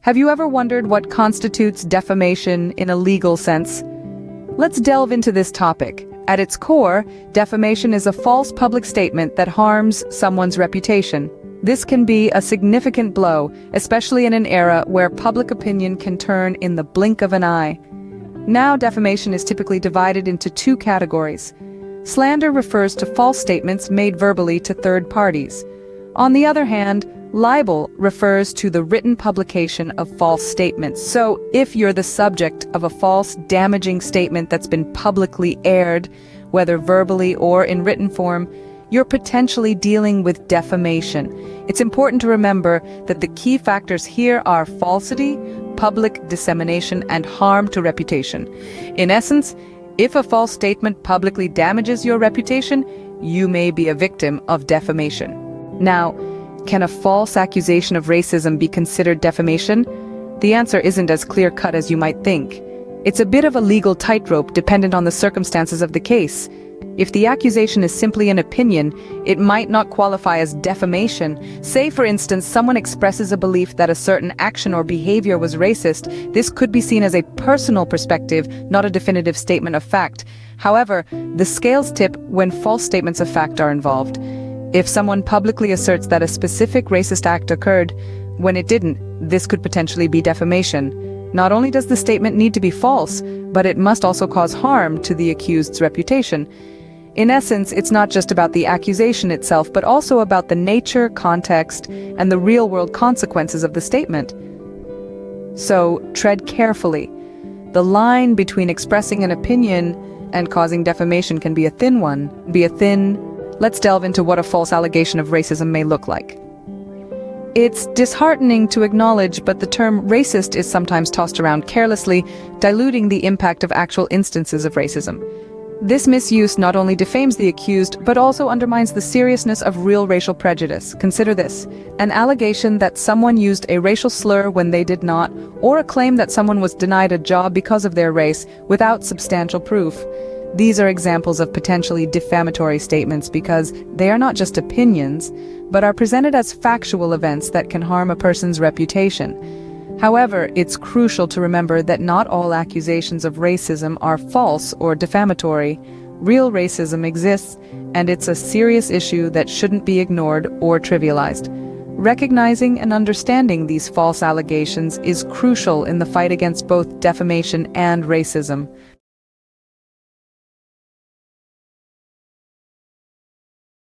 Have you ever wondered what constitutes defamation in a legal sense? Let's delve into this topic. At its core, defamation is a false public statement that harms someone's reputation. This can be a significant blow, especially in an era where public opinion can turn in the blink of an eye. Now, defamation is typically divided into two categories. Slander refers to false statements made verbally to third parties. On the other hand, libel refers to the written publication of false statements. So, if you're the subject of a false, damaging statement that's been publicly aired, whether verbally or in written form, you're potentially dealing with defamation. It's important to remember that the key factors here are falsity, public dissemination, and harm to reputation. In essence, if a false statement publicly damages your reputation, you may be a victim of defamation. Now, can a false accusation of racism be considered defamation? The answer isn't as clear-cut as you might think. It's a bit of a legal tightrope dependent on the circumstances of the case. If the accusation is simply an opinion, it might not qualify as defamation. Say, for instance, someone expresses a belief that a certain action or behavior was racist. This could be seen as a personal perspective, not a definitive statement of fact. However, the scales tip when false statements of fact are involved. If someone publicly asserts that a specific racist act occurred when it didn't, this could potentially be defamation. Not only does the statement need to be false, but it must also cause harm to the accused's reputation. In essence, it's not just about the accusation itself, but also about the nature, context, and the real-world consequences of the statement. So, tread carefully. The line between expressing an opinion and causing defamation can be a thin one. Let's delve into what a false allegation of racism may look like. It's disheartening to acknowledge, but the term racist is sometimes tossed around carelessly, diluting the impact of actual instances of racism. This misuse not only defames the accused, but also undermines the seriousness of real racial prejudice. Consider this: an allegation that someone used a racial slur when they did not, or a claim that someone was denied a job because of their race, without substantial proof. These are examples of potentially defamatory statements because they are not just opinions, but are presented as factual events that can harm a person's reputation. However, it's crucial to remember that not all accusations of racism are false or defamatory. Real racism exists, and it's a serious issue that shouldn't be ignored or trivialized. Recognizing and understanding these false allegations is crucial in the fight against both defamation and racism.